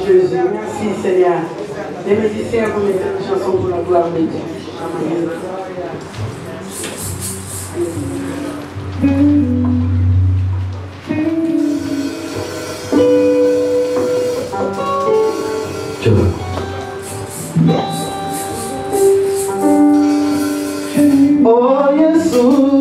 Jésus. Merci Seigneur. Les musiciens vont mettre une chanson pour la gloire de Dieu. Amen. Oh Jésus,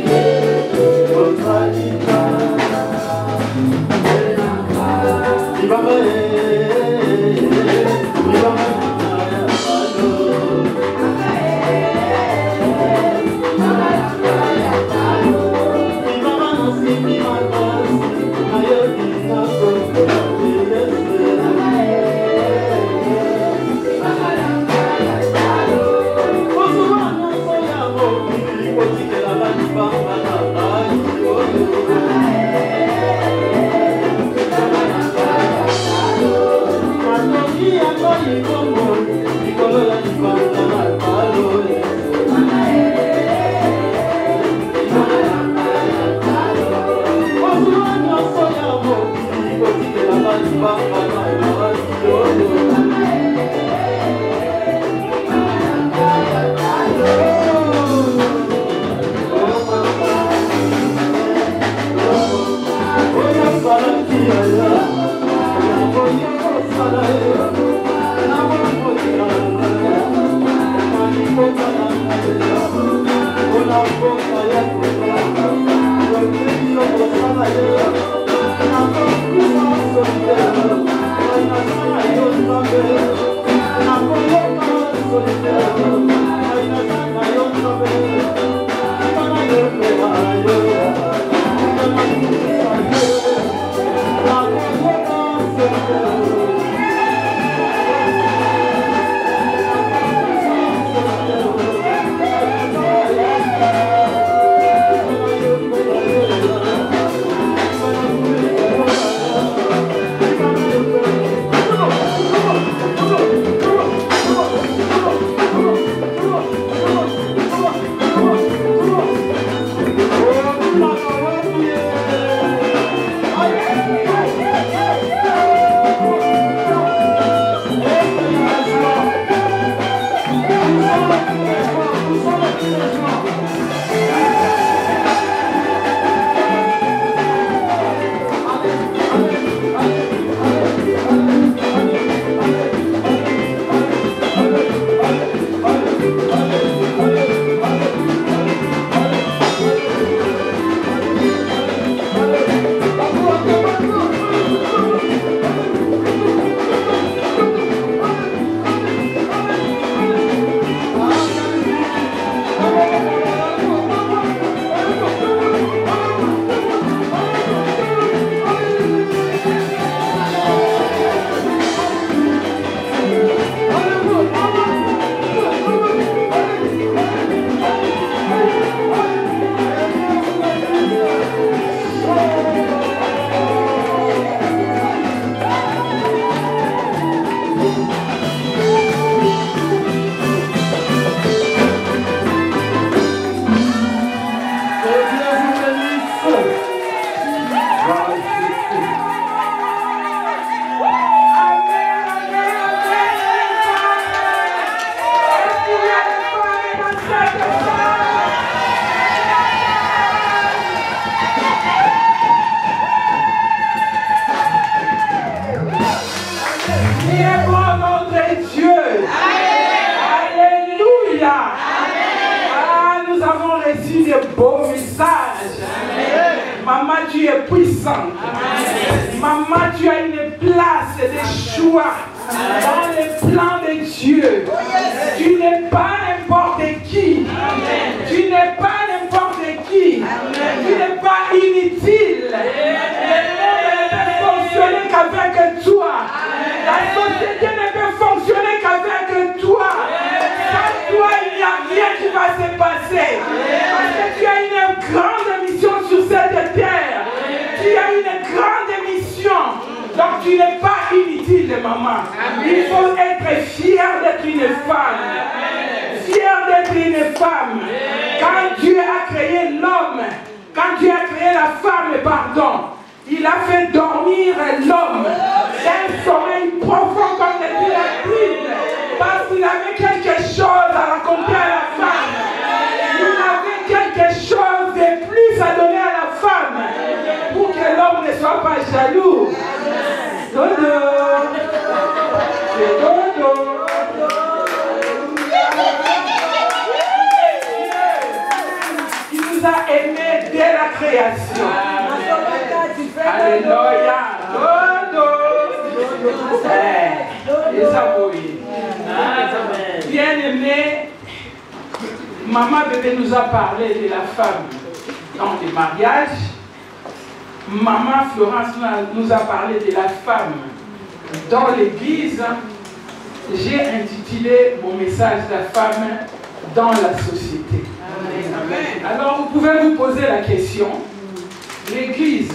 Yeah. beau message. Maman, tu es puissante. Maman, tu as une place de choix dans les plans de Dieu. Tu n'es pas n'importe qui. Tu n'es pas n'importe qui. Tu n'es pas inutile. Le monde ne peut fonctionner qu'avec toi. La société ne peut fonctionner qu'avec toi. Sans toi, il n'y a rien qui va se passer. Parce que tu as une grande mission sur cette terre. Tu as une grande mission. Donc tu n'es pas inutile, maman. Il faut être fier d'être une femme. Fier d'être une femme. Quand Dieu a créé l'homme, quand Dieu a créé la femme, pardon, il a fait dormir l'homme d'un sommeil profond comme le dit la Bible. Parce qu'il avait quelque chose à raconter à la femme. Il avait quelque chose de plus à donner à la femme pour que l'homme ne soit pas jaloux. Dodo. C'est dodo. Il nous a aimés dès la création. Alléluia. Dodo. Les amoureux. Bien-aimé, maman bébé nous a parlé de la femme dans le mariage. Maman Florence nous a parlé de la femme dans l'église. J'ai intitulé mon message « La femme dans la société ». Alors vous pouvez vous poser la question, l'église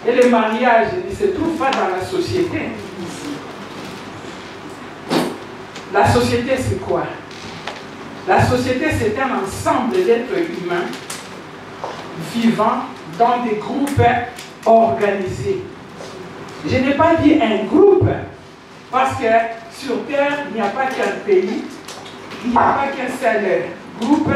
et le mariage ne se trouvent pas dans la société. La société c'est quoi? La société c'est un ensemble d'êtres humains vivant dans des groupes organisés. Je n'ai pas dit un groupe parce que sur Terre, il n'y a pas qu'un pays, il n'y a pas qu'un seul groupe.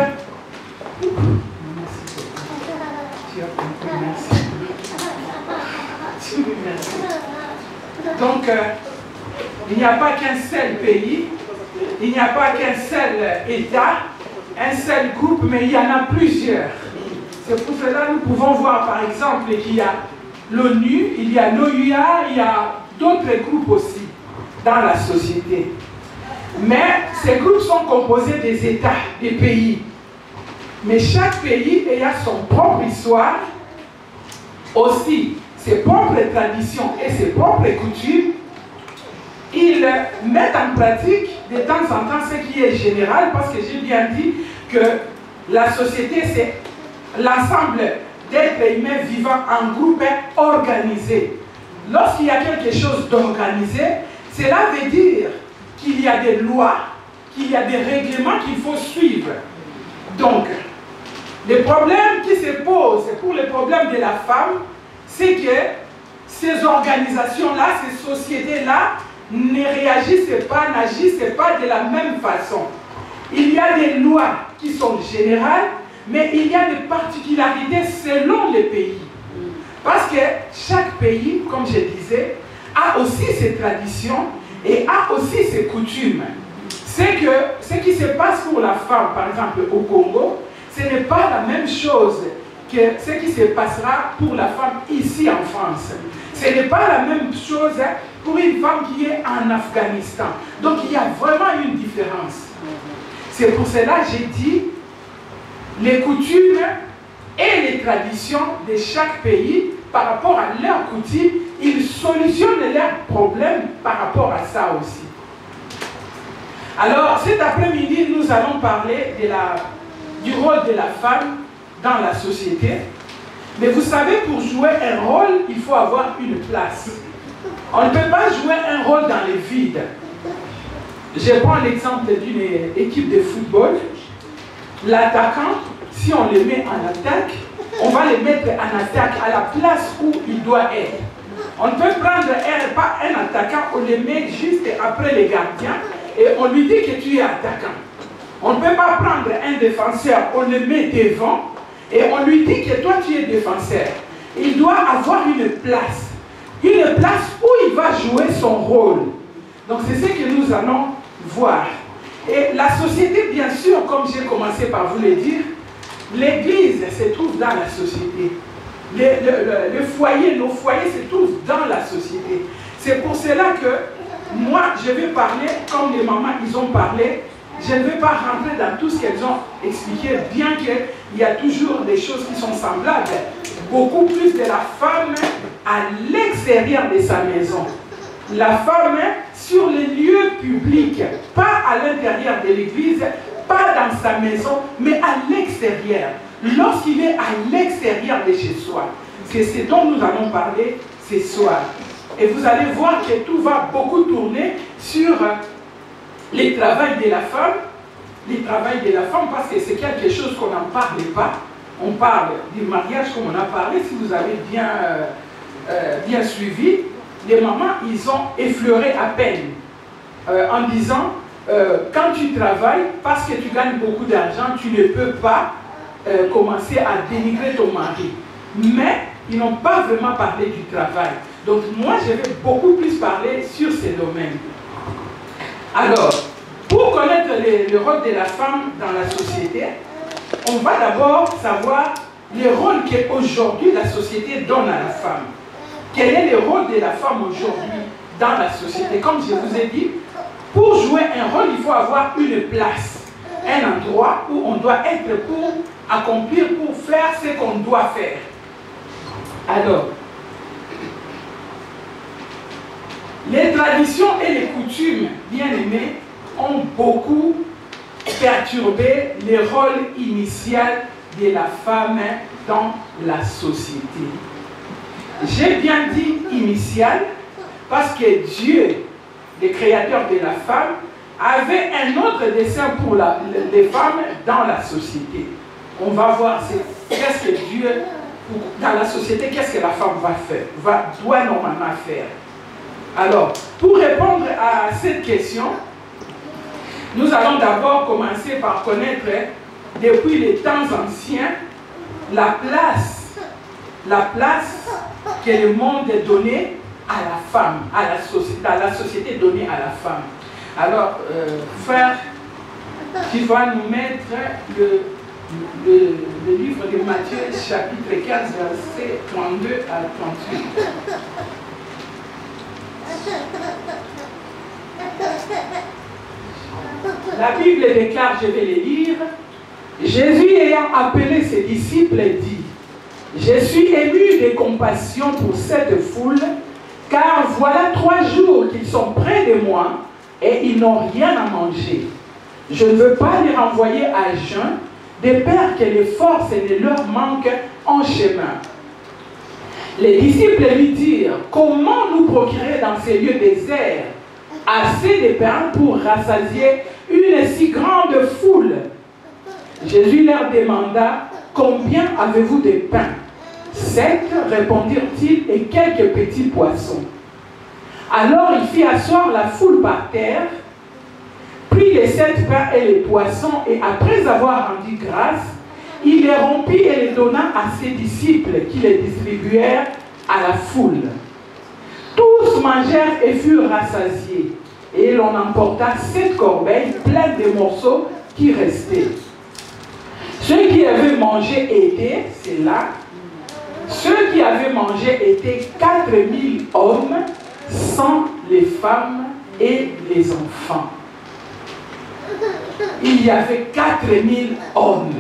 Donc, il n'y a pas qu'un seul pays, il n'y a pas qu'un seul État, un seul groupe, mais il y en a plusieurs. C'est pour cela que nous pouvons voir par exemple qu'il y a l'ONU, il y a l'OUA, il y a d'autres groupes aussi dans la société. Mais ces groupes sont composés des États, des pays. Mais chaque pays ayant son propre histoire, aussi ses propres traditions et ses propres coutumes, ils mettent en pratique de temps en temps ce qui est général, parce que j'ai bien dit que la société c'est l'ensemble d'êtres humains vivant en groupe organisé. Lorsqu'il y a quelque chose d'organisé, cela veut dire qu'il y a des lois, qu'il y a des règlements qu'il faut suivre. Donc, le problème qui se pose pour le problème de la femme, c'est que ces organisations-là, ces sociétés-là, ne réagissent pas, n'agissent pas de la même façon. Il y a des lois qui sont générales, mais il y a des particularités selon les pays. Parce que chaque pays, comme je disais, a aussi ses traditions et a aussi ses coutumes. C'est que ce qui se passe pour la femme, par exemple au Congo, ce n'est pas la même chose que ce qui se passera pour la femme ici en France. Ce n'est pas la même chose pour une femme qui est en Afghanistan. Donc il y a vraiment une différence. C'est pour cela que j'ai dit les coutumes et les traditions de chaque pays par rapport à leurs coutumes, ils solutionnent leurs problèmes par rapport à ça aussi. Alors cet après-midi, nous allons parler du rôle de la femme dans la société. Mais vous savez, pour jouer un rôle, il faut avoir une place. On ne peut pas jouer un rôle dans le vide. Je prends l'exemple d'une équipe de football. L'attaquant, si on le met en attaque, on va le mettre en attaque à la place où il doit être. On peut prendre pas un attaquant, on le met juste après les gardiens et on lui dit que tu es attaquant. On ne peut pas prendre un défenseur, on le met devant et on lui dit que toi tu es défenseur. Il doit avoir une place où il va jouer son rôle. Donc c'est ce que nous allons voir. Et la société, bien sûr, comme j'ai commencé par vous le dire, L'Église se trouve dans la société. Le foyer, nos foyers se trouvent dans la société. C'est pour cela que moi, je vais parler comme les mamans, ils ont parlé. Je ne vais pas rentrer dans tout ce qu'elles ont expliqué, bien qu'il y a toujours des choses qui sont semblables. Beaucoup plus de la femme à l'extérieur de sa maison. La femme sur les lieux publics, pas à l'intérieur de l'église, pas dans sa maison, mais à l'extérieur. Lorsqu'il est à l'extérieur de chez soi. C'est ce dont nous allons parler ce soir. Et vous allez voir que tout va beaucoup tourner sur les travails de la femme. Les travails de la femme, parce que c'est quelque chose qu'on n'en parle pas. On parle du mariage comme on a parlé, si vous avez bien suivi. Les mamans, ils ont effleuré à peine en disant quand tu travailles, parce que tu gagnes beaucoup d'argent, tu ne peux pas commencer à dénigrer ton mari. Mais ils n'ont pas vraiment parlé du travail. Donc moi, je vais beaucoup plus parler sur ces domaines. Alors, pour connaître le rôle de la femme dans la société, on va d'abord savoir le rôle qu'aujourd'hui la société donne à la femme. Quel est le rôle de la femme aujourd'hui dans la société? Comme je vous ai dit, pour jouer un rôle, il faut avoir une place, un endroit où on doit être pour accomplir, pour faire ce qu'on doit faire. Alors, les traditions et les coutumes, bien aimés, ont beaucoup perturbé le rôle initial de la femme dans la société. J'ai bien dit initial parce que Dieu, le créateur de la femme, avait un autre dessein pour les femmes dans la société. On va voir qu'est-ce que Dieu, dans la société, qu'est-ce que la femme va faire, doit normalement faire. Alors, pour répondre à cette question, nous allons d'abord commencer par connaître, depuis les temps anciens, la place que le monde est donné à la femme, à la société donnée à la femme. Alors, frère, tu vas nous mettre le livre de Matthieu, chapitre 15, versets 32 à 38. La Bible déclare, je vais les lire, Jésus ayant appelé ses disciples dit, je suis ému de compassion pour cette foule, car voilà 3 jours qu'ils sont près de moi et ils n'ont rien à manger. Je ne veux pas les renvoyer à jeun, de peur que les forces ne leur manquent en chemin. Les disciples lui dirent, comment nous procurer dans ces lieux déserts assez de pain pour rassasier une si grande foule? Jésus leur demanda, combien avez-vous de pain? 7, répondirent-ils, et quelques petits poissons. Alors il fit asseoir la foule par terre, prit les 7 pains et les poissons, et après avoir rendu grâce, il les rompit et les donna à ses disciples, qui les distribuèrent à la foule. Tous mangèrent et furent rassasiés, et l'on emporta 7 corbeilles pleines de morceaux qui restaient. Ceux qui avaient mangé étaient, c'est là, ceux qui avaient mangé étaient 4000 hommes, sans les femmes et les enfants. Il y avait 4000 hommes.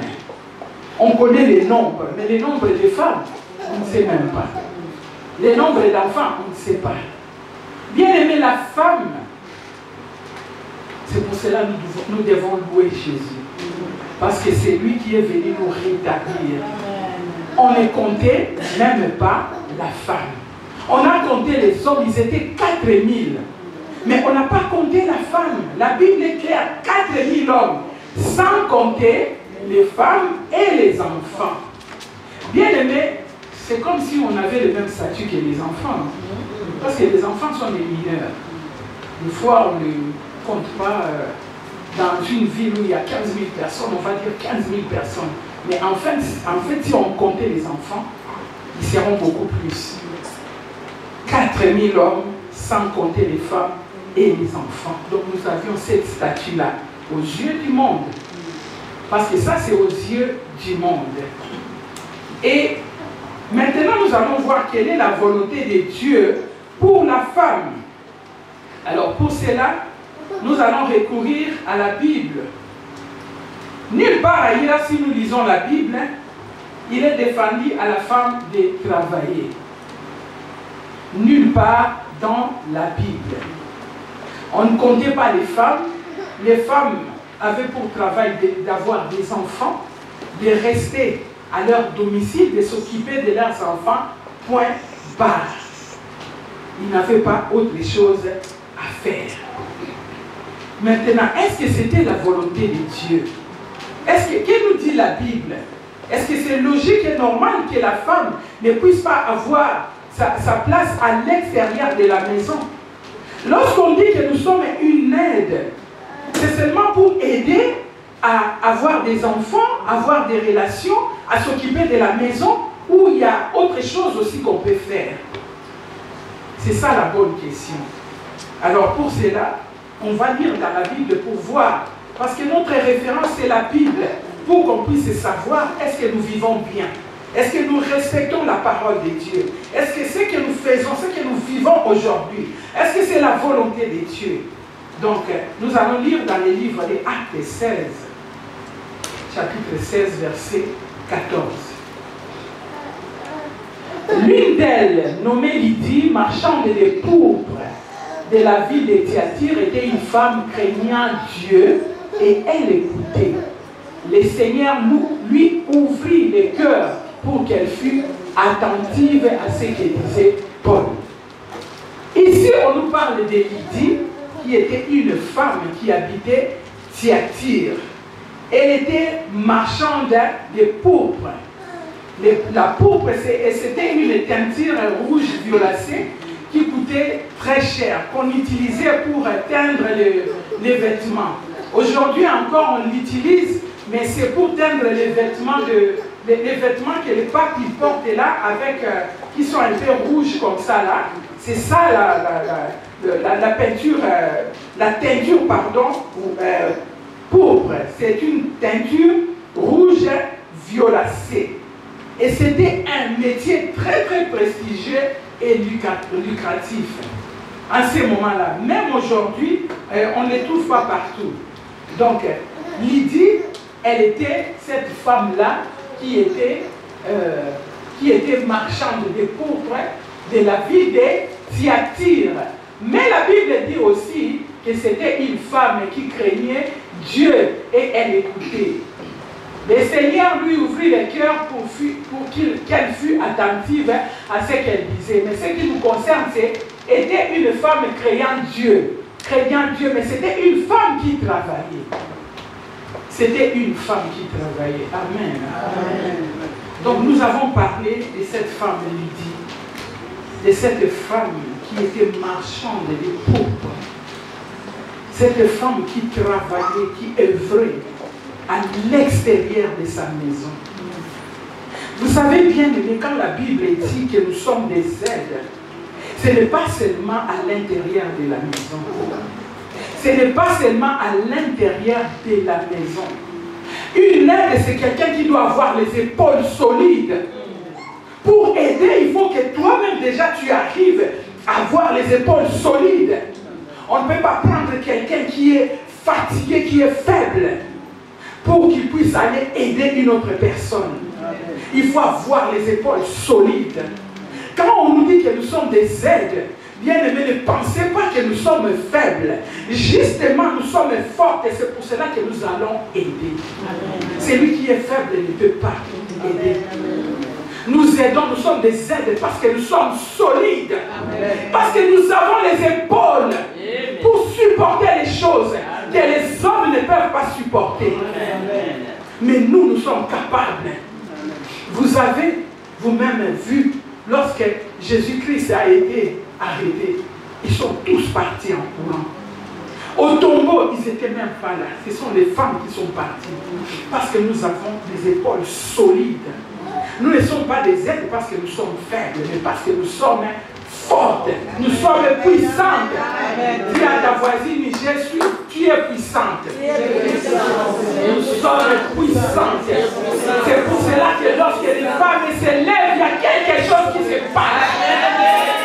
On connaît les nombres, mais les nombres de femmes, on ne sait même pas. Les nombres d'enfants, on ne sait pas. Bien aimé, la femme, c'est pour cela que nous devons louer Jésus. Parce que c'est lui qui est venu nous rétablir. On ne comptait même pas la femme. On a compté les hommes, ils étaient 4000. Mais on n'a pas compté la femme. La Bible est claire, 4000 hommes, sans compter les femmes et les enfants. Bien aimé, c'est comme si on avait le même statut que les enfants. Parce que les enfants sont des mineurs. Des fois, on ne compte pas dans une ville où il y a 15 000 personnes, on va dire 15 000 personnes. Mais en fait, si on comptait les enfants, ils seront beaucoup plus. 4000 hommes, sans compter les femmes et les enfants. Donc nous avions cette statue-là aux yeux du monde. Parce que ça, c'est aux yeux du monde. Et maintenant, nous allons voir quelle est la volonté de Dieu pour la femme. Alors, pour cela, nous allons recourir à la Bible. Nulle part ailleurs, si nous lisons la Bible, il est défendu à la femme de travailler. Nulle part dans la Bible. On ne comptait pas les femmes. Les femmes avaient pour travail d'avoir des enfants, de rester à leur domicile, de s'occuper de leurs enfants, point barre. Ils n'avaient pas autre chose à faire. Maintenant, est-ce que c'était la volonté de Dieu? Que nous dit la Bible? Est-ce que c'est logique et normal que la femme ne puisse pas avoir sa place à l'extérieur de la maison? Lorsqu'on dit que nous sommes une aide, c'est seulement pour aider à avoir des enfants, avoir des relations, à s'occuper de la maison, ou il y a autre chose aussi qu'on peut faire? C'est ça la bonne question. Alors pour cela, on va lire dans la Bible pour voir, parce que notre référence c'est la Bible, pour qu'on puisse savoir est-ce que nous vivons bien, est-ce que nous respectons la parole de Dieu, est-ce que ce que nous faisons, ce que nous vivons aujourd'hui, est-ce que c'est la volonté de Dieu? Donc nous allons lire dans les livres des Actes 16, chapitre 16, verset 14. L'une d'elles, nommée Lydie, marchande de pourpre de la ville de Thyatire, était une femme craignant Dieu et elle écoutait. Le Seigneur lui ouvrit le cœur pour qu'elle fût attentive à ce que disait Paul. Ici, on nous parle de Lydie, qui était une femme qui habitait Thyatire. Elle était marchande de pourpre. La pourpre, c'était une teinture rouge violacée qui coûtait très cher, qu'on utilisait pour teindre les vêtements. Aujourd'hui encore, on l'utilise, mais c'est pour teindre les vêtements que les papes portent là, qui sont un peu rouges comme ça là. C'est ça la peinture, pourpre. C'est une teinture rouge violacée. Et c'était un métier très très prestigieux et lucratif. En ces moments-là, même aujourd'hui, on ne les trouve pas partout. Donc, Lydie, elle était cette femme-là qui était marchande de pourpre de la ville de Thyatire. Mais la Bible dit aussi que c'était une femme qui craignait Dieu et elle écoutait. Le Seigneur lui ouvrit le cœur pour qu'elle fût attentive à ce qu'elle disait. Mais ce qui nous concerne, était une femme craignant Dieu, mais c'était une femme qui travaillait. C'était une femme qui travaillait. Amen. Amen. Donc nous avons parlé de cette femme Lydie, de cette femme qui était marchande de pourpre, cette femme qui travaillait, qui œuvrait à l'extérieur de sa maison. Vous savez bien, quand la Bible dit que nous sommes des aides, ce n'est pas seulement à l'intérieur de la maison. Ce n'est pas seulement à l'intérieur de la maison. Une aide, c'est quelqu'un qui doit avoir les épaules solides. Pour aider, il faut que toi-même déjà tu arrives à avoir les épaules solides. On ne peut pas prendre quelqu'un qui est fatigué, qui est faible, pour qu'il puisse aller aider une autre personne. Il faut avoir les épaules solides. Quand on nous dit que nous sommes des aides, bien aimés, ne pensez pas que nous sommes faibles. Justement, nous sommes fortes et c'est pour cela que nous allons aider. Celui qui est faible ne peut pas aider. Nous aidons, nous sommes des aides parce que nous sommes solides. Parce que nous avons les épaules pour supporter les choses que les hommes ne peuvent pas supporter. Mais nous sommes capables. Vous avez vous-même vu, lorsque Jésus-Christ a été arrêté, ils sont tous partis en courant. Au tombeau, ils n'étaient même pas là. Ce sont les femmes qui sont parties. Parce que nous avons des épaules solides. Nous ne sommes pas des aides parce que nous sommes faibles, mais parce que nous sommes fortes. Nous sommes puissantes. Dis à ta voisine, tu es puissante. Nous hommes puissantes. C'est pour cela que lorsque les femmes s'élèvent, il y a quelque chose qui se passe.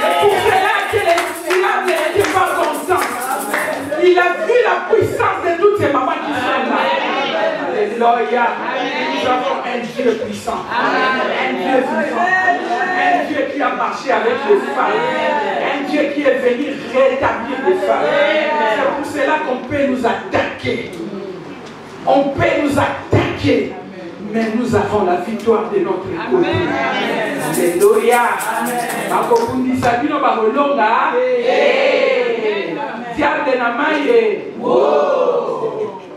C'est pour cela que les femmes n'étaient pas contents. Il a vu la puissance de toutes ces mamans qui sont là. Alléluia. Nous avons un Dieu puissant. Un Dieu vivant. Un Dieu qui a marché avec les femmes. Un Dieu qui est venu rétablir les femmes. C'est pour cela qu'on peut nous attaquer. On peut nous attaquer. Mais nous avons la victoire de notre côté. Alléluia.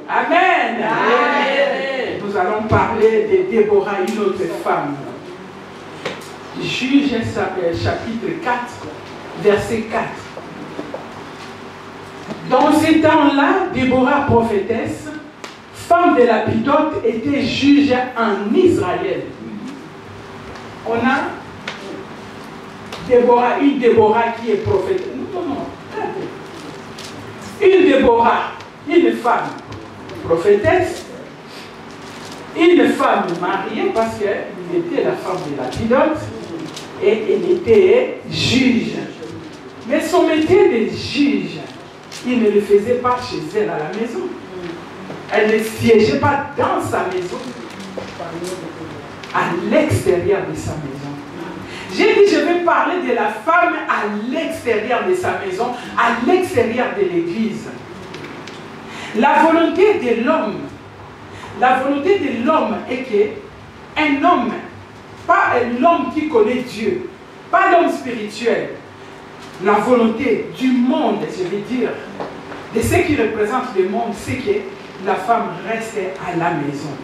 Amen. Nous allons parler de Déborah, une autre femme. Juge chapitre 4, verset 4. Dans ces temps-là, Déborah, prophétesse, femme de Lapidote, était juge en Israël. On a Déborah, une Déborah qui est prophète. Une Déborah, une femme prophétesse, une femme mariée parce qu'elle était la femme de Lapidote et elle était juge. Mais son métier de juge, il ne le faisait pas chez elle à la maison. Elle ne siégeait pas dans sa maison, à l'extérieur de sa maison. J'ai dit, je vais parler de la femme à l'extérieur de sa maison, à l'extérieur de l'église. La volonté de l'homme est qu'un homme, pas l'homme qui connaît Dieu, pas l'homme spirituel, la volonté du monde, je veux dire, de ce qui représente le monde, c'est que la femme reste à la maison.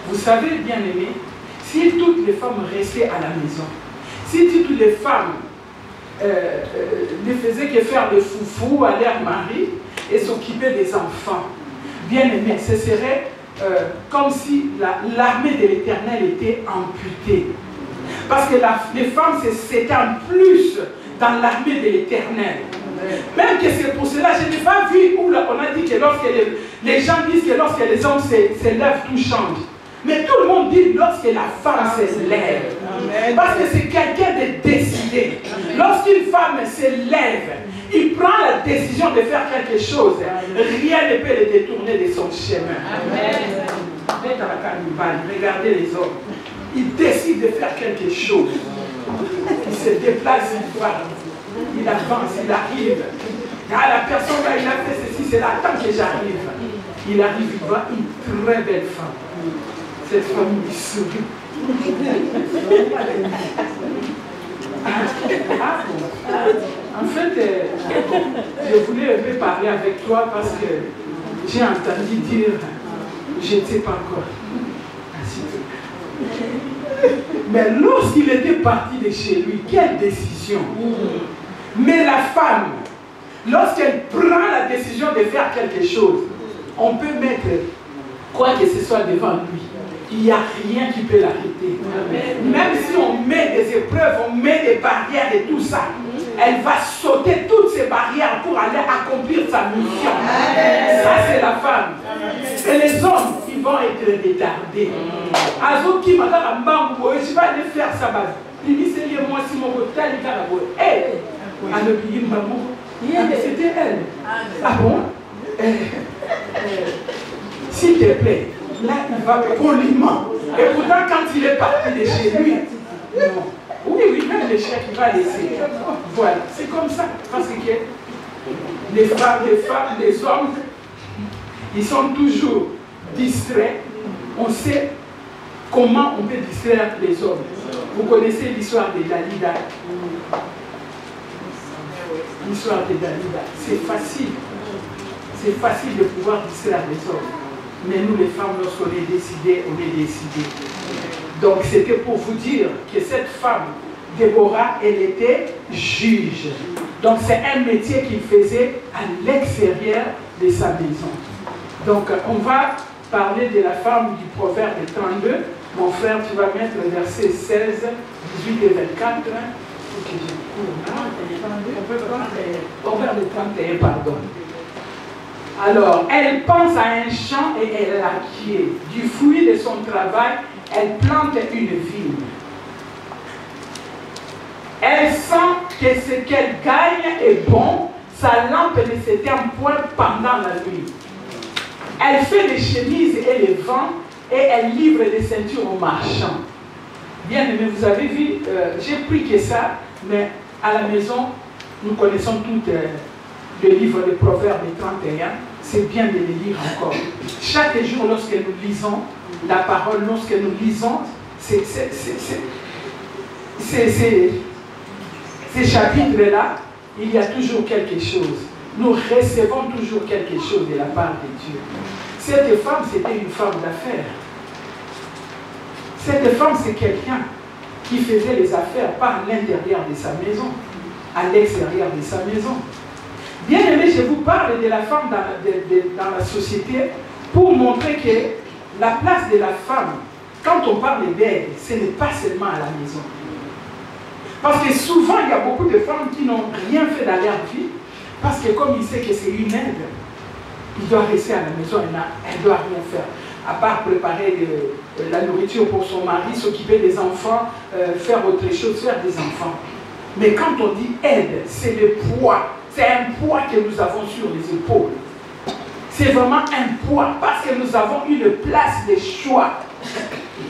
Vous savez, bien aimé, si toutes les femmes restaient à la maison, si toutes les femmes ne faisaient que faire le foufou à leur mari et s'occuper des enfants, bien aimé, ce serait comme si l'armée de l'Éternel était amputée. Parce que les femmes, c'était en plus dans l'armée de l'Éternel. Même que c'est pour cela, je n'ai pas vu où là, on a dit que lorsque les gens disent que lorsque les hommes s'élèvent, tout change. Mais tout le monde dit lorsque la femme s'élève. Parce que c'est quelqu'un de décidé. Lorsqu'une femme s'élève, il prend la décision de faire quelque chose. Rien ne peut le détourner de son chemin. Regardez les hommes. Ils décident de faire quelque chose. Ils se déplacent une fois. Il avance, il arrive. Ah, la personne là, il a fait ceci, c'est là, attends que j'arrive. Il arrive, il voit une très belle femme. Cette femme, il sourit. En fait, je voulais un peu parler avec toi parce que j'ai entendu dire, je ne sais pas quoi. Mais lorsqu'il était parti de chez lui, quelle décision! Mais la femme, lorsqu'elle prend la décision de faire quelque chose, on peut mettre quoi que ce soit devant lui. Il n'y a rien qui peut l'arrêter. Même si on met des épreuves, on met des barrières et tout ça, elle va sauter toutes ces barrières pour aller accomplir sa mission. Ça, c'est la femme. Et les hommes, ils vont être retardés. Azoki, madame, je vais aller faire ça. Moi, si mon hôtel est c'était elle. Ah bon? S'il te plaît, là, il va poliment. Et pourtant, quand il est parti de chez lui, non. Oui, même le chien qui va laisser. Voilà, c'est comme ça. Parce que les femmes, les hommes, ils sont toujours distraits. On sait comment on peut distraire les hommes. Vous connaissez l'histoire de Dalida. L'histoire de Dalida. C'est facile. C'est facile de pouvoir distraire les hommes. Mais nous, les femmes, lorsqu'on est décidé, on est décidé. Donc, c'était pour vous dire que cette femme, Déborah, elle était juge. Donc, c'est un métier qu'il faisait à l'extérieur de sa maison. Donc, on va parler de la femme du proverbe 32. Mon frère, tu vas mettre le verset 16, 18 et 24. Ok, j'ai proverbe 31, pardon. Alors, elle pense à un champ et elle l'acquiert. Du fruit de son travail, elle plante une vigne. Elle sent que ce qu'elle gagne est bon. Sa lampe ne s'éteint point pendant la nuit. Elle fait les chemises et les vend et elle livre les ceintures aux marchands. Bien aimé, vous avez vu, j'ai pris que ça, mais à la maison, nous connaissons tous le livre des Proverbes 31. C'est bien de les lire encore. Chaque jour, lorsque nous lisons la parole, lorsque nous lisons ces chapitres-là, il y a toujours quelque chose. Nous recevons toujours quelque chose de la part de Dieu. Cette femme, c'était une femme d'affaires. Cette femme, c'est quelqu'un qui faisait les affaires pas à l'intérieur de sa maison, à l'extérieur de sa maison. Bien aimé, je vous parle de la femme dans la société pour montrer que la place de la femme, quand on parle d'aide, ce n'est pas seulement à la maison. Parce que souvent, il y a beaucoup de femmes qui n'ont rien fait dans leur vie, parce que comme il sait que c'est une aide, il doit rester à la maison, elle ne doit rien faire. À part préparer la nourriture pour son mari, s'occuper des enfants, faire autre chose, faire des enfants. Mais quand on dit aide, c'est le poids. C'est un poids que nous avons sur les épaules. C'est vraiment un poids parce que nous avons une place de choix.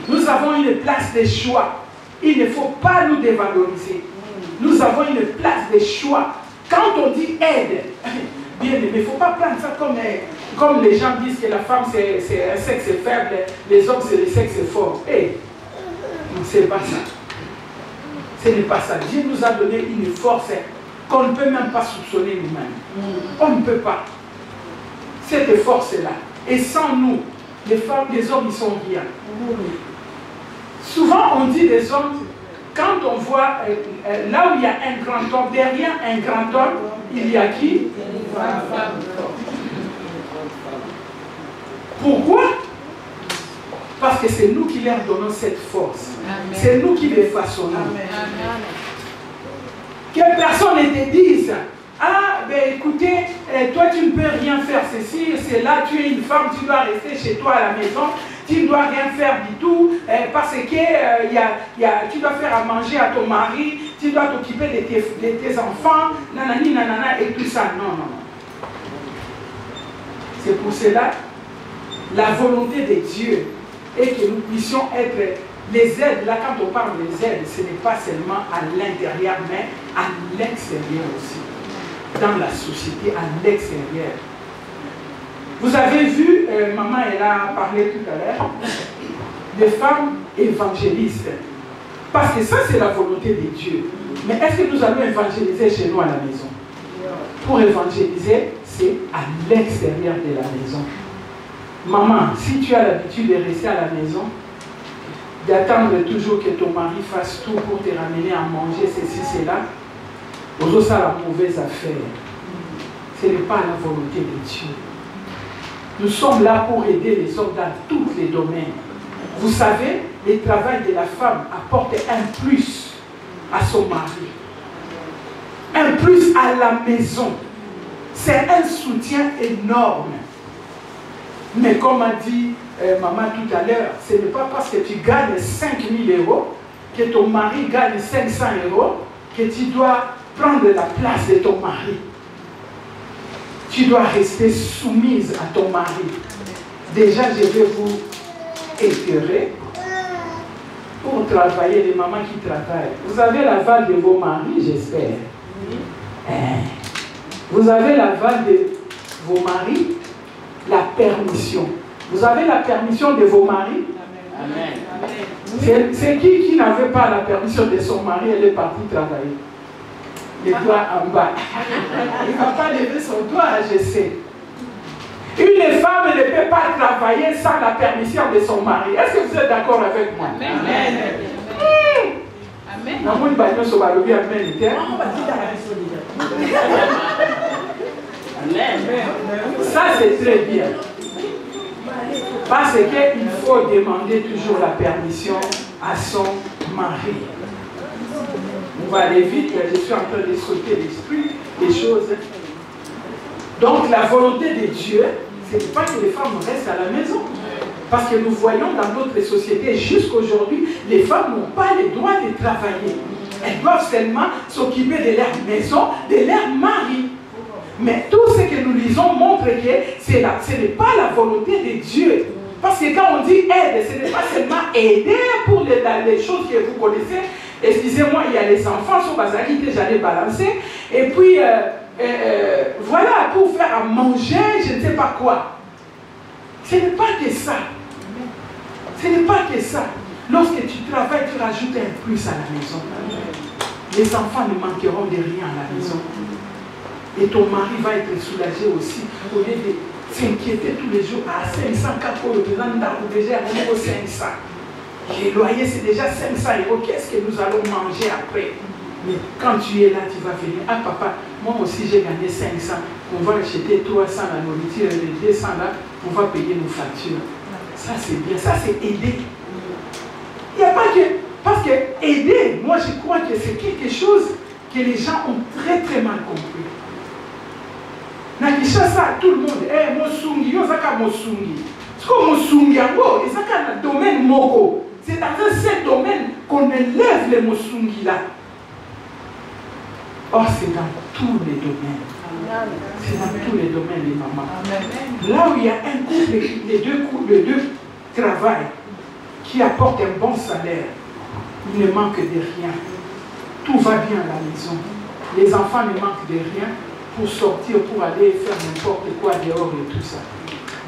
Nous avons une place de choix. Il ne faut pas nous dévaloriser. Nous avons une place de choix. Quand on dit aide, bien aimé, il ne faut pas prendre ça comme les gens disent que la femme c'est un sexe faible, les hommes c'est le sexe fort. Non, ce n'est pas ça. Ce n'est pas ça. Dieu nous a donné une force qu'on ne peut même pas soupçonner nous-mêmes. On ne peut pas. Cette force-là. Et sans nous, les femmes, les hommes, ils sont rien. Souvent, on dit des hommes, quand on voit là où il y a un grand homme, derrière un grand homme, il y a qui? Une femme. Pourquoi? Parce que c'est nous qui leur donnons cette force. C'est nous qui les façonnons. Amen. Que personne ne te dise, ah, ben écoutez, toi tu ne peux rien faire, ceci, c'est là, tu es une femme, tu dois rester chez toi à la maison, tu ne dois rien faire du tout, parce que tu dois faire à manger à ton mari, tu dois t'occuper de tes enfants, nanani, nanana, et tout ça. Non, non. C'est pour cela, la volonté de Dieu est que nous puissions être les aides. Là, quand on parle des aides, ce n'est pas seulement à l'intérieur, mais à l'extérieur aussi. Dans la société, à l'extérieur. Vous avez vu, maman, elle a parlé tout à l'heure, des femmes évangélistes. Parce que ça, c'est la volonté de Dieu. Mais est-ce que nous allons évangéliser chez nous à la maison? Pour évangéliser, c'est à l'extérieur de la maison. Maman, si tu as l'habitude de rester à la maison, d'attendre toujours que ton mari fasse tout pour te ramener à manger, ceci, cela, aujourd'hui, ça la mauvaise affaire. Ce n'est pas la volonté de Dieu. Nous sommes là pour aider les hommes dans tous les domaines. Vous savez, le travail de la femme apporte un plus à son mari. Un plus à la maison. C'est un soutien énorme. Mais comme a dit maman tout à l'heure, ce n'est pas parce que tu gagnes 5 000 euros, que ton mari gagne 500 euros, que tu dois prendre la place de ton mari. Tu dois rester soumise à ton mari. Déjà, je vais vous éclairer pour travailler, les mamans qui travaillent. Vous avez l'aval de vos maris, j'espère. Vous avez l'aval de vos maris, la permission. Vous avez la permission de vos maris? Amen. C'est qui n'avait pas la permission de son mari, elle est partie travailler. Les doigts en bas. Il ne va pas lever son doigt, je sais. Une femme ne peut pas travailler sans la permission de son mari. Est-ce que vous êtes d'accord avec moi? Amen. Ça, c'est très bien. Parce qu'il faut demander toujours la permission à son mari. On va aller vite, je suis en train de sauter l'esprit, les choses. Donc la volonté de Dieu, ce n'est pas que les femmes restent à la maison. Parce que nous voyons dans d'autres sociétés, jusqu'aujourd'hui, les femmes n'ont pas le droit de travailler. Elles doivent seulement s'occuper de leur maison, de leur mari. Mais tout ce que nous lisons montre que ce n'est pas la volonté de Dieu. Parce que quand on dit aide, ce n'est pas seulement aider pour les choses que vous connaissez. Excusez-moi, il y a les enfants, sur Bazali que j'allais balancer. Et puis, voilà, pour faire à manger, je ne sais pas quoi. Ce n'est pas que ça. Ce n'est pas que ça. Lorsque tu travailles, tu rajoutes un plus à la maison. Les enfants ne manqueront de rien à la maison. Et ton mari va être soulagé aussi, au lieu de s'inquiéter tous les jours. Ah, 500 pour le président d'Arou, déjà, on est au 500. Et le loyer, c'est déjà 500 €. Qu'est-ce que nous allons manger après? Mais quand tu es là, tu vas venir. Ah, papa, moi aussi, j'ai gagné 500. On va acheter 300 la nourriture, les 200 là, on va payer nos factures. Ça, c'est bien. Ça, c'est aider. Il n'y a pas que... Parce que aider, moi, je crois que c'est quelque chose que les gens ont très, très mal compris. Ça, tout le monde, Mosungi, Yosaka Mosungi. C'est comme Mosungi, c'est un domaine moko. C'est dans un seul domaine qu'on élève les Mosungi là. Or, c'est dans tous les domaines. C'est dans tous les domaines, les mamans. Là où il y a un couple, les deux travaillent, qui apportent un bon salaire, il ne manque de rien. Tout va bien à la maison. Les enfants ne manquent de rien pour sortir, pour aller faire n'importe quoi dehors et tout ça.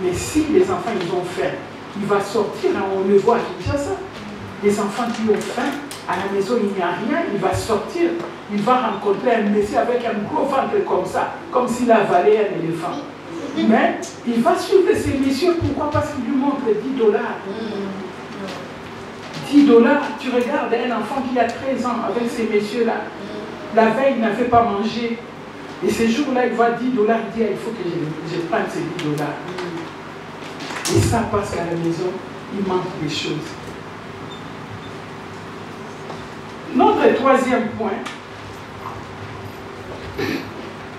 Mais si les enfants ils ont faim, il va sortir, hein, on le voit à Kinshasa. Les enfants qui ont faim, à la maison il n'y a rien, il va sortir, il va rencontrer un monsieur avec un gros ventre comme ça, comme s'il avalait un éléphant. Mais il va suivre ces messieurs, pourquoi? Parce qu'il lui montre 10 $. 10 $, tu regardes un enfant qui a 13 ans avec ces messieurs-là, la veille il n'avait pas mangé. Et ces jours-là, il voit 10 $, il dit, il faut que je prenne ces 10 $. Et ça, parce qu'à la maison, il manque des choses. Notre troisième point,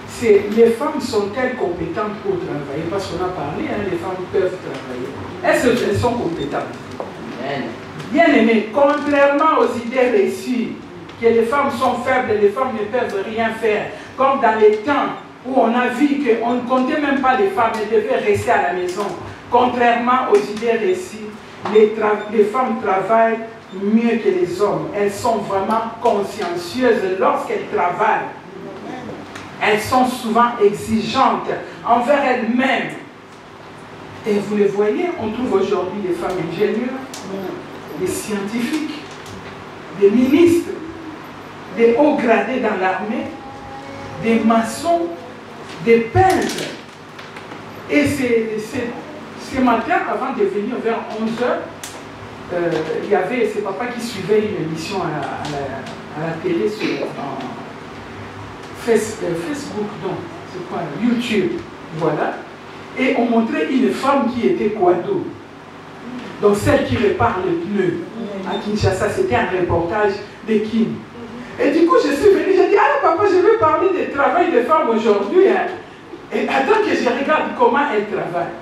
c'est les femmes sont-elles compétentes pour travailler? Parce qu'on a parlé, hein, les femmes peuvent travailler. Est-ce qu'elles sont compétentes? Bien aimé, contrairement aux idées reçues, que les femmes sont faibles, les femmes ne peuvent rien faire, comme dans les temps où on a vu qu'on ne comptait même pas les femmes, elles devaient rester à la maison. Contrairement aux idées reçues, les femmes travaillent mieux que les hommes. Elles sont vraiment consciencieuses lorsqu'elles travaillent. Elles sont souvent exigeantes envers elles-mêmes. Et vous le voyez, on trouve aujourd'hui des femmes ingénieures, des scientifiques, des ministres, des hauts gradés dans l'armée, des maçons, des peintres. Et ce matin, avant de venir vers 11 h, il y avait ce papa qui suivait une émission à la télé sur Facebook, non, c'est quoi, YouTube, voilà. Et on montrait une femme qui était quado. Donc celle qui répare les pneus à Kinshasa, c'était un reportage de Kim. Et du coup, je suis venue, j'ai dit, ah papa, je vais parler du travail des femmes aujourd'hui. Hein. Et attends que je regarde comment elles travaillent.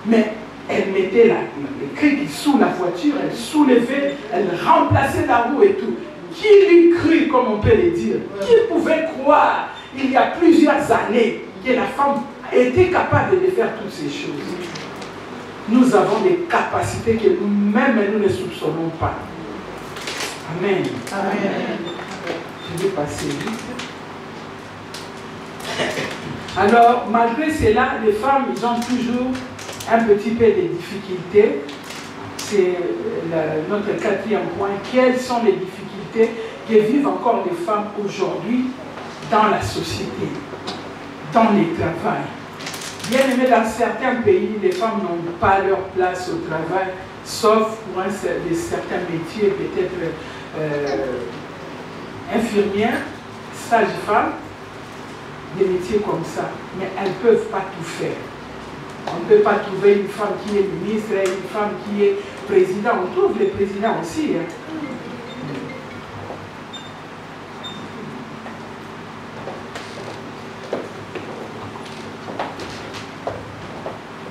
Mais elle mettait les criques sous la voiture, elle soulevait, elle remplaçait la roue et tout. Qui lui crut, comme on peut le dire? Qui pouvait croire, il y a plusieurs années, que la femme était capable de faire toutes ces choses? Nous avons des capacités que nous-mêmes, nous ne soupçonnons pas. Amen. Amen. Je vais passer vite. Alors, malgré cela, les femmes, ils ont toujours un petit peu de difficultés. C'est notre quatrième point. Quelles sont les difficultés que vivent encore les femmes aujourd'hui dans la société, dans les travails? Bien aimé, dans certains pays, les femmes n'ont pas leur place au travail, sauf pour certains métiers, peut-être infirmières, sages-femmes, des métiers comme ça. Mais elles ne peuvent pas tout faire. On ne peut pas trouver une femme qui est ministre et une femme qui est président. On trouve les présidents aussi. Hein.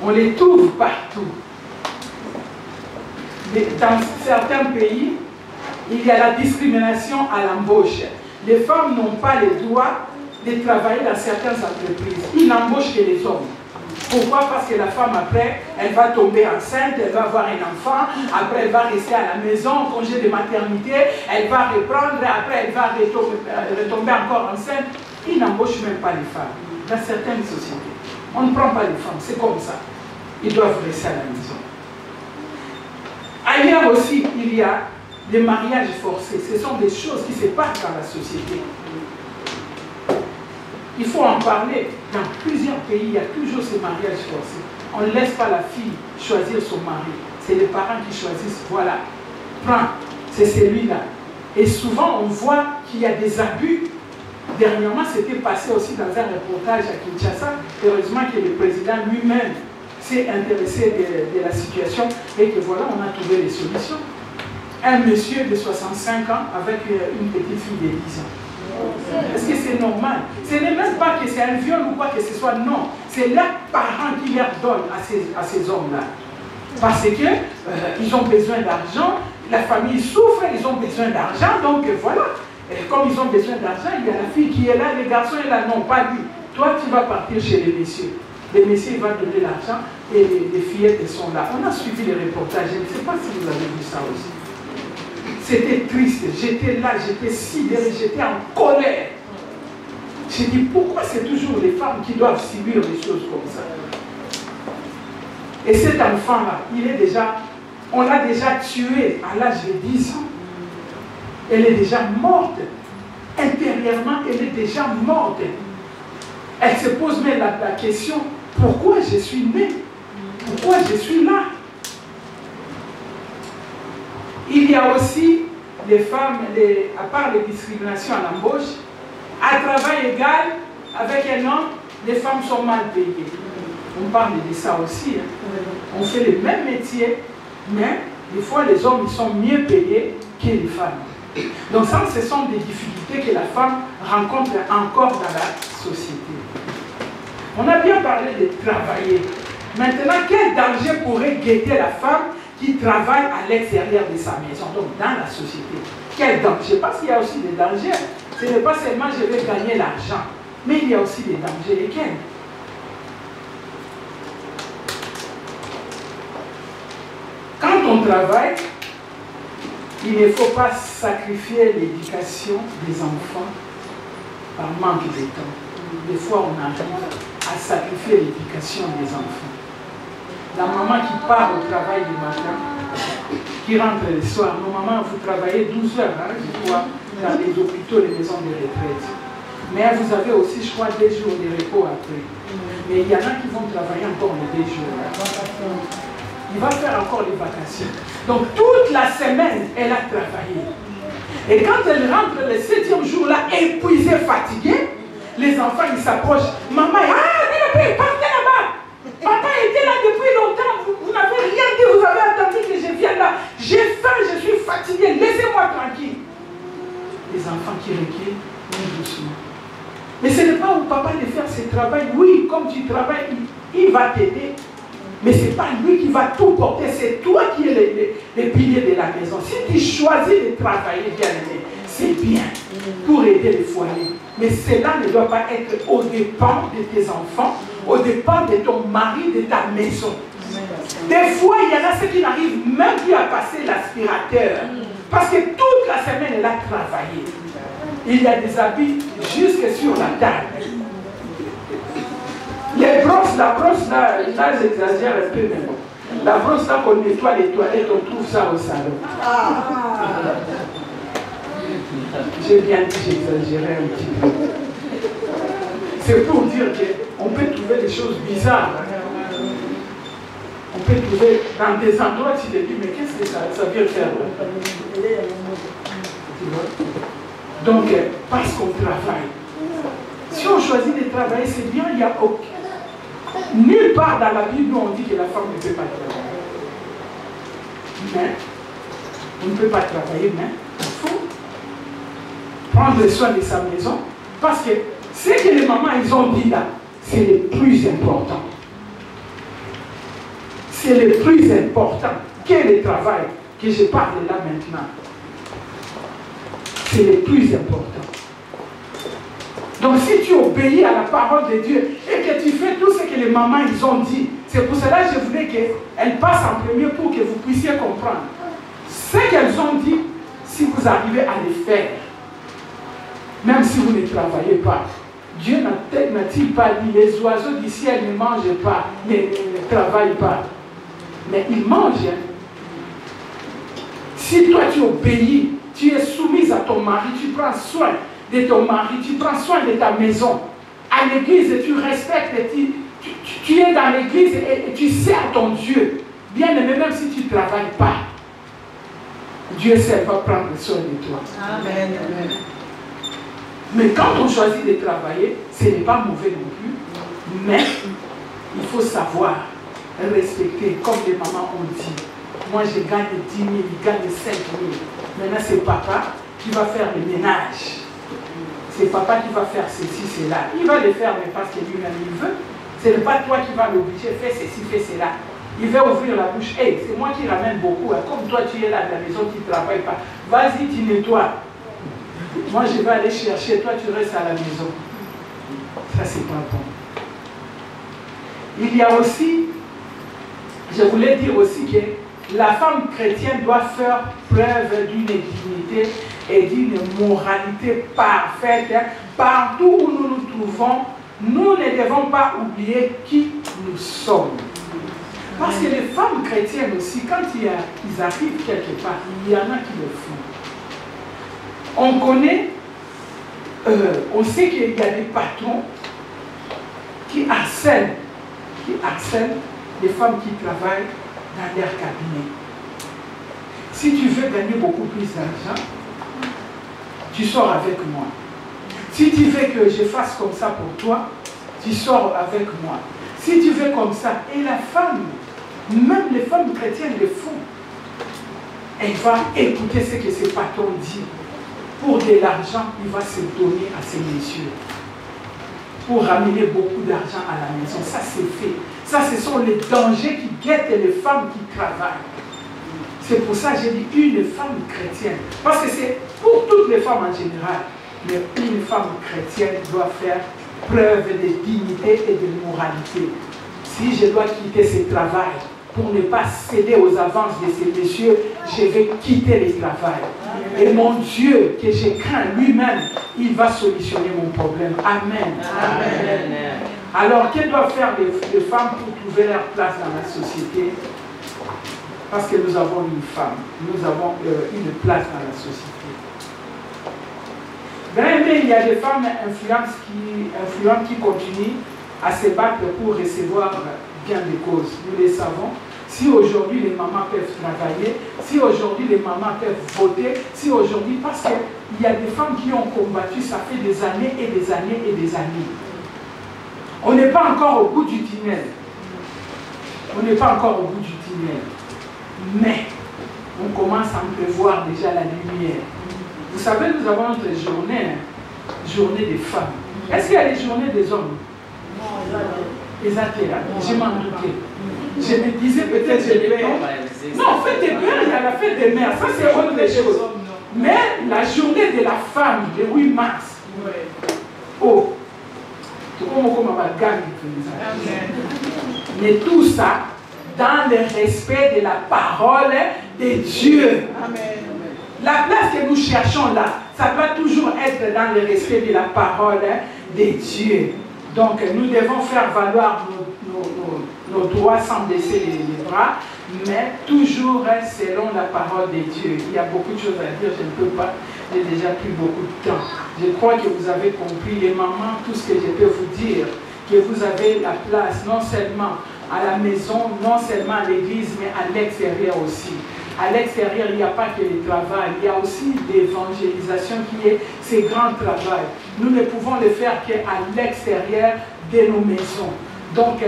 On les trouve partout. Dans certains pays, il y a la discrimination à l'embauche. Les femmes n'ont pas le droit de travailler dans certaines entreprises. Ils n'embauchent que les hommes. Pourquoi? Parce que la femme, après, elle va tomber enceinte, elle va avoir un enfant, après elle va rester à la maison, en congé de maternité, elle va reprendre, après elle va retomber encore enceinte. Ils n'embauchent même pas les femmes dans certaines sociétés. On ne prend pas les femmes, c'est comme ça. Ils doivent rester à la maison. Ailleurs aussi, il y a des mariages forcés. Ce sont des choses qui se passent dans la société. Il faut en parler. Dans plusieurs pays, il y a toujours ces mariages forcés. On ne laisse pas la fille choisir son mari. C'est les parents qui choisissent. Voilà, prends, c'est celui-là. Et souvent, on voit qu'il y a des abus. Dernièrement, c'était passé aussi dans un reportage à Kinshasa. Heureusement que le président lui-même s'est intéressé de la situation et que voilà, on a trouvé les solutions. Un monsieur de 65 ans avec une petite fille de 10 ans. Est-ce que c'est normal? Ce n'est même pas que c'est un viol ou quoi que ce soit, non. C'est leurs parents qui leur donnent à ces hommes-là. Parce qu'ils ont besoin d'argent, la famille souffre, ils ont besoin d'argent, donc voilà. Et comme ils ont besoin d'argent, il y a la fille qui est là, le garçon est là, non, pas lui. Toi, tu vas partir chez les messieurs. Les messieurs vont donner l'argent et les fillettes sont là. On a suivi les reportages, je ne sais pas si vous avez vu ça aussi. C'était triste, j'étais là, j'étais sidéré, j'étais en colère. J'ai dit, pourquoi c'est toujours les femmes qui doivent subir des choses comme ça? Et cet enfant-là, on l'a déjà tué à l'âge de 10 ans. Elle est déjà morte. Intérieurement, elle est déjà morte. Elle se pose même la question, pourquoi je suis née? Pourquoi je suis là? Il y a aussi les femmes, à part les discriminations à l'embauche, à travail égal avec un homme, les femmes sont mal payées. On parle de ça aussi. Hein. On fait le même métier, mais des fois les hommes ils sont mieux payés que les femmes. Donc ça, ce sont des difficultés que la femme rencontre encore dans la société. On a bien parlé de travailler. Maintenant, quel danger pourrait guetter la femme qui travaille à l'extérieur de sa maison, donc dans la société? Quel danger? Parce qu'il y a aussi des dangers. Ce n'est pas seulement je vais gagner l'argent, mais il y a aussi des dangers. Lesquels? Quand on travaille, il ne faut pas sacrifier l'éducation des enfants par manque de temps. Des fois, on arrive à sacrifier l'éducation des enfants. La maman qui part au travail du matin, qui rentre le soir, nos mamans, vous travaillez 12 heures, hein, je crois, dans les hôpitaux, les maisons de retraite. Mais vous avez aussi, je crois, 2 jours de repos après. Mais il y en a qui vont travailler encore les 2 jours. Il va faire encore les vacations. Donc toute la semaine, elle a travaillé. Et quand elle rentre le 7e jour-là, épuisée, fatiguée, les enfants, ils s'approchent. Maman, partez là-bas. Papa était là depuis longtemps. Vous n'avez rien dit, vous avez attendu que je vienne là. J'ai faim, je suis fatiguée. Laissez-moi tranquille. Les enfants qui reculent, doucement. Mais ce n'est pas au papa de faire ce travail. Oui, comme tu travailles, il va t'aider. Mais ce n'est pas lui qui va tout porter, c'est toi qui es le pilier de la maison. Si tu choisis de travailler, bien aimé, c'est bien pour aider le foyer. Mais cela ne doit pas être au dépens de tes enfants, au dépens de ton mari, de ta maison. Des fois, il y en a ceux qui n'arrivent même plus à passer l'aspirateur. Parce que toute la semaine, elle a travaillé. Il y a des habits jusque sur la table. Les brosses, la brosse là j'exagère un peu, mais bon. La brosse là qu'on nettoie les toilettes, on trouve ça au salon. J'ai bien dit, j'exagérais un petit peu. C'est pour dire qu'on peut trouver des choses bizarres. On peut trouver dans des endroits, tu te dis, mais qu'est-ce que ça vient faire là? Donc, parce qu'on travaille. Si on choisit de travailler, c'est bien, il n'y a aucun. Nulle part dans la Bible on dit que la femme ne peut pas travailler. Mais, on ne peut pas travailler, mais il faut prendre soin de sa maison. Parce que ce que les mamans ils ont dit là, c'est le plus important. C'est le plus important. Quel est le travail que je parle là maintenant? C'est le plus important. Donc si tu obéis à la parole de Dieu et que tu fais tout ce que les mamans ils ont dit, c'est pour cela que je voulais qu'elles passent en premier pour que vous puissiez comprendre. Ce qu'elles ont dit, si vous arrivez à les faire, même si vous ne travaillez pas, Dieu n'a-t-il pas dit, les oiseaux du ciel ne mangent pas, ne travaillent pas, mais ils mangent. Si toi tu obéis, tu es soumise à ton mari, tu prends soin de ton mari, tu prends soin de ta maison. À l'église, tu respectes, tu es dans l'église et tu sers ton Dieu. Bien aimé, même si tu ne travailles pas, Dieu seul va prendre soin de toi. Amen. Amen. Mais quand on choisit de travailler, ce n'est pas mauvais non plus, mais il faut savoir respecter, comme les mamans ont dit. Moi, je gagne 10 000, il gagne 5 000. Maintenant, c'est papa qui va faire le ménage. C'est papa qui va faire ceci, cela. Il va le faire, mais parce que lui-même il veut. Ce n'est pas toi qui vas l'obliger, fais ceci, fais cela. Il va ouvrir la bouche. Hey, c'est moi qui ramène beaucoup. Hein. Comme toi, tu es là à la maison, tu ne travailles pas. Vas-y, tu nettoies. Moi, je vais aller chercher. Toi, tu restes à la maison. Ça, c'est pas bon. Il y a aussi, je voulais dire aussi que la femme chrétienne doit faire preuve d'une dignité et d'une moralité parfaite. Hein. Partout où nous nous trouvons, nous ne devons pas oublier qui nous sommes. Parce que les femmes chrétiennes aussi, quand ils arrivent quelque part, il y en a qui le font. On connaît, on sait qu'il y a des patrons qui harcèlent les femmes qui travaillent dans leur cabinet. Si tu veux gagner beaucoup plus d'argent, tu sors avec moi. Si tu veux que je fasse comme ça pour toi, tu sors avec moi. Si tu veux comme ça, et la femme, même les femmes chrétiennes le font, elle va écouter ce que ses patrons disent. Pour de l'argent, il va se donner à ces messieurs. Pour ramener beaucoup d'argent à la maison. Ça, c'est fait. Ça, ce sont les dangers qui guettent les femmes qui travaillent. C'est pour ça que j'ai dit une femme chrétienne. Parce que c'est pour toutes les femmes en général. Mais une femme chrétienne doit faire preuve de dignité et de moralité. Si je dois quitter ce travail pour ne pas céder aux avances de ces messieurs, je vais quitter le travail. Et mon Dieu, que je crains lui-même, il va solutionner mon problème. Amen. Amen. Alors, que doivent faire les femmes pour trouver leur place dans la société? Parce que nous avons une femme, nous avons une place dans la société. Mais il y a des femmes influentes qui continuent à se battre pour recevoir bien des causes. Nous les savons. Si aujourd'hui les mamans peuvent travailler, si aujourd'hui les mamans peuvent voter, si aujourd'hui, parce qu'il y a des femmes qui ont combattu, ça fait des années et des années et des années. On n'est pas encore au bout du tunnel. On n'est pas encore au bout du tunnel. Mais on commence à entrevoir déjà la lumière. Vous savez, nous avons notre journée, journée des femmes. Est-ce qu'il y a les journées des hommes? Les athlètes, je m'en doutais. Je me disais peut-être je vais. Non, fête des pères, il y a la fête des mères, ça c'est autre chose. Mais la journée de la femme, le 8 mars, oh, mais tout ça dans le respect de la parole de Dieu. La place que nous cherchons là, ça doit toujours être dans le respect de la parole de Dieu. Donc nous devons faire valoir nos droits sans baisser les bras, mais toujours selon la parole de Dieu. Il y a beaucoup de choses à dire, je ne peux pas, j'ai déjà pris beaucoup de temps. Je crois que vous avez compris, les mamans, tout ce que je peux vous dire, que vous avez la place non seulement à la maison, non seulement à l'église, mais à l'extérieur aussi. À l'extérieur, il n'y a pas que le travail, il y a aussi l'évangélisation qui est ce grand travail. Nous ne pouvons le faire qu'à l'extérieur de nos maisons. Donc,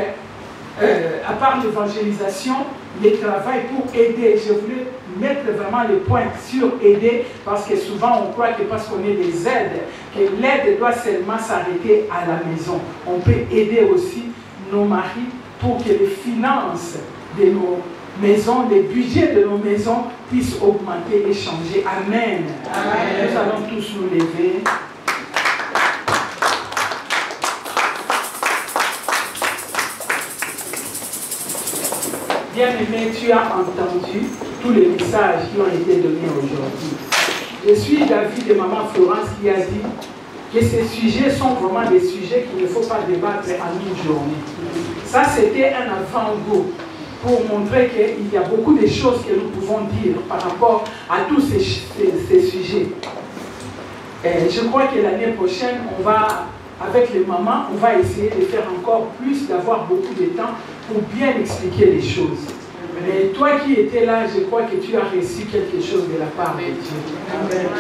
à part l'évangélisation, le travail pour aider, je voulais mettre vraiment le point sur aider, parce que souvent on croit que parce qu'on est des aides, que l'aide doit seulement s'arrêter à la maison. On peut aider aussi nos maris pour que les finances de nos maisons, les budgets de nos maisons puissent augmenter et changer. Amen. Amen. Nous allons tous nous lever. Bien-aimé, tu as entendu tous les messages qui ont été donnés aujourd'hui. Je suis d'avis de Maman Florence qui a dit que ces sujets sont vraiment des sujets qu'il ne faut pas débattre en une journée. Ça, c'était un avant-goût pour montrer qu'il y a beaucoup de choses que nous pouvons dire par rapport à tous ces sujets. Et je crois que l'année prochaine, on va, avec les mamans, on va essayer de faire encore plus, d'avoir beaucoup de temps pour bien expliquer les choses. Mais toi qui étais là, je crois que tu as reçu quelque chose de la part de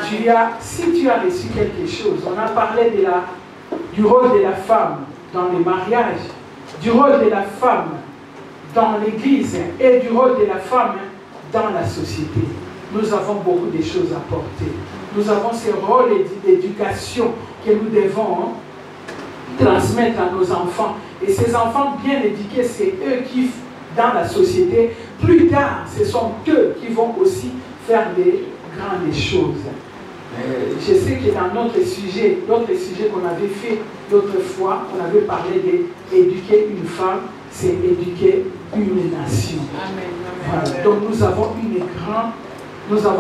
Dieu. Si tu as reçu quelque chose, on a parlé du rôle de la femme dans les mariages, du rôle de la femme dans l'église et du rôle de la femme dans la société. Nous avons beaucoup de choses à porter. Nous avons ce rôle d'éducation que nous devons transmettre à nos enfants. Et ces enfants bien éduqués, c'est eux qui, dans la société, plus tard, ce sont eux qui vont aussi faire des grandes choses. Je sais que dans d'autres sujets qu'on avait fait l'autre fois, on avait parlé d'éduquer une femme, c'est éduquer une nation. Amen. Voilà. Donc nous avons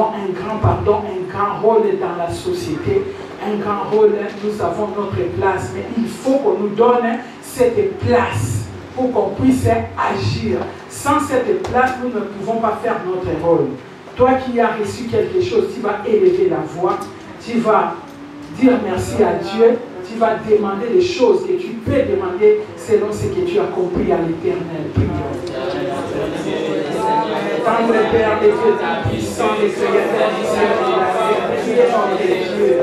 un grand rôle dans la société, un grand rôle, nous avons notre place, mais il faut qu'on nous donne cette place pour qu'on puisse agir. Sans cette place, nous ne pouvons pas faire notre rôle. Toi qui as reçu quelque chose, tu vas élever la voix, tu vas dire merci à Dieu, tu vas demander les choses que tu peux demander selon ce que tu as compris à l'Éternel. Prions. Tendre Père des dieux puissants, les créateurs du ciel et de la terre, tu es notre Dieu.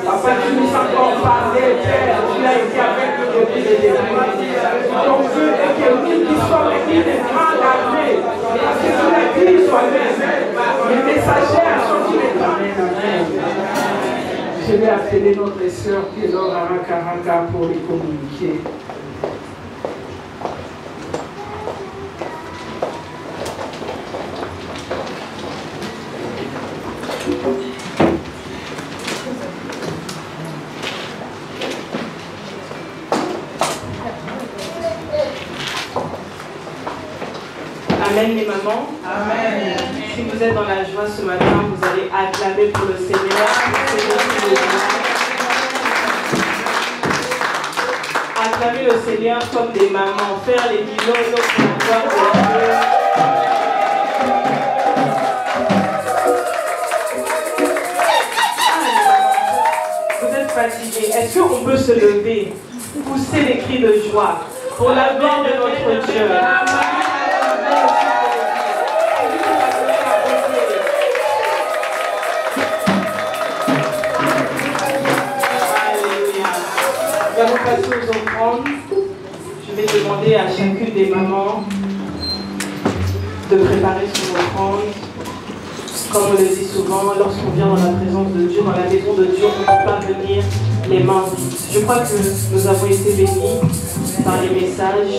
Papa, tu nous as encore parlé, Père, tu as été avec nous depuis le début. Ton feu est que nous qui sommes une grande armée, parce que tu l'as dit toi-même, les messagers sont une grande armée. Je vais appeler notre sœur Télor Arakaraka pour les communiquer. Amen les mamans. Amen. Si vous êtes dans la joie ce matin, vous allez acclamer pour le Seigneur. Acclamer le Seigneur comme des mamans. Faire les millions pour la gloire de Dieu. Vous êtes fatigués. Est-ce qu'on peut se lever, pousser les cris de joie pour la gloire de notre Dieu? Nous allons passer aux offrandes. Je vais demander à chacune des mamans de préparer son offrande. Comme on le dit souvent, lorsqu'on vient dans la présence de Dieu, dans la maison de Dieu, on ne peut pas venir les mains vides. Je crois que nous avons été bénis par les messages.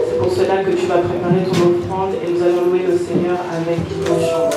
C'est pour cela que tu vas préparer ton offrande et nous allons louer le Seigneur avec nos chants.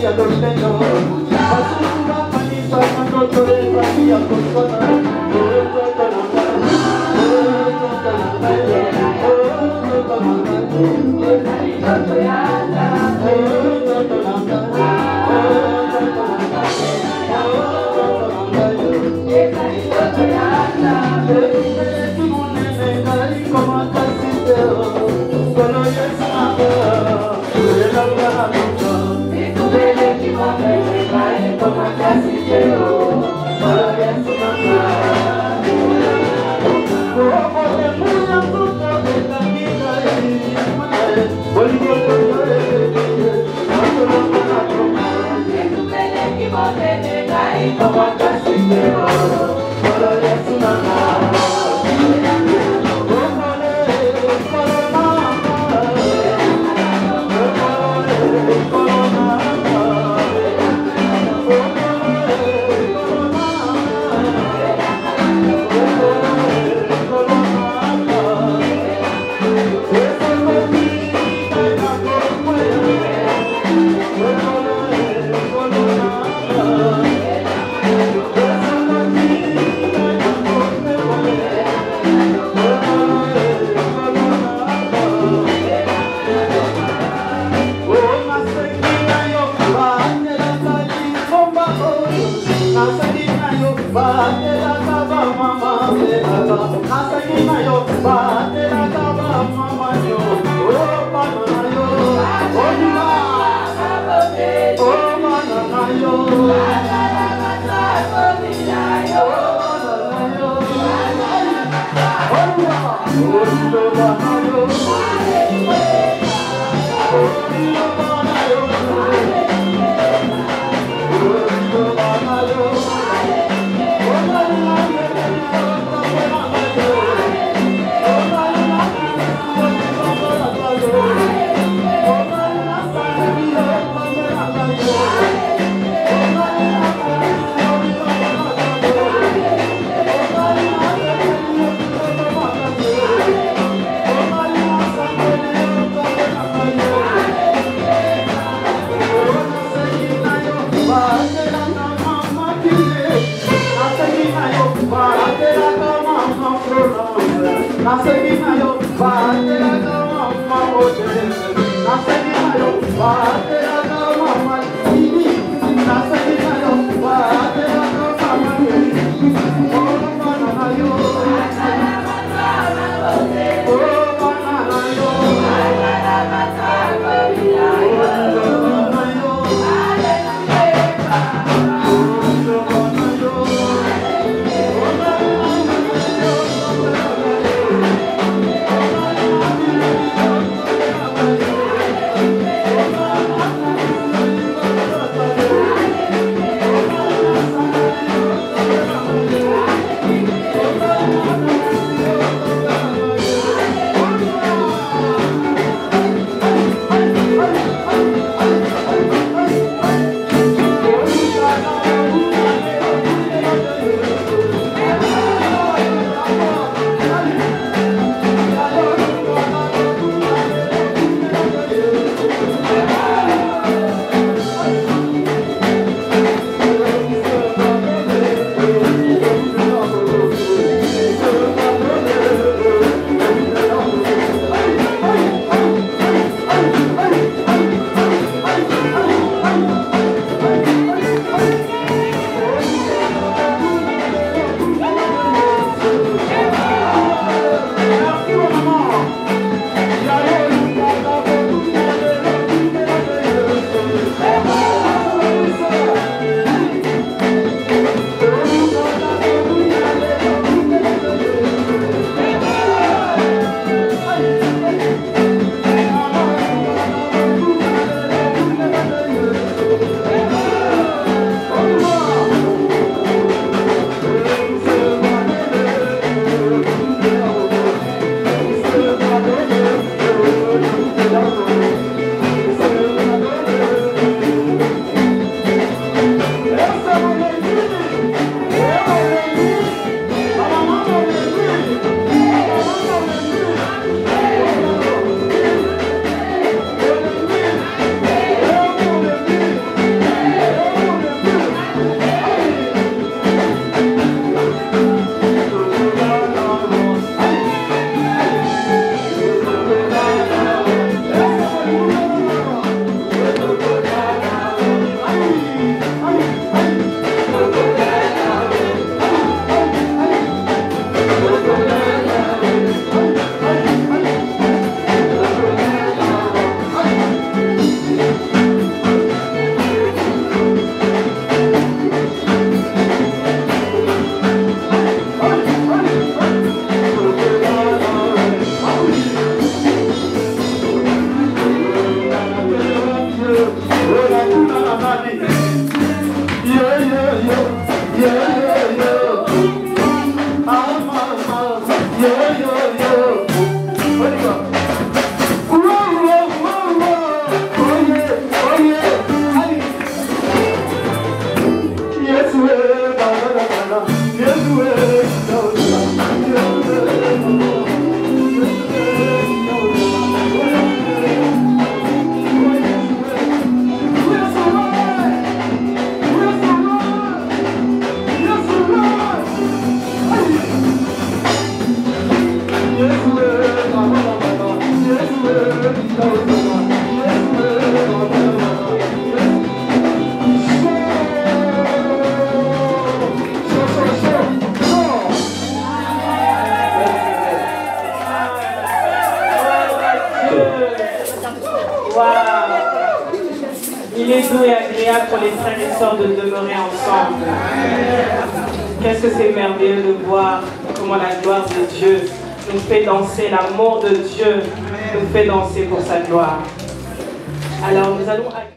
Oh, Il est doux et agréable pour les frères et sœurs de demeurer ensemble. Qu'est-ce que c'est merveilleux de voir comment la gloire de Dieu nous fait danser, l'amour de Dieu nous fait danser pour sa gloire. Alors nous allons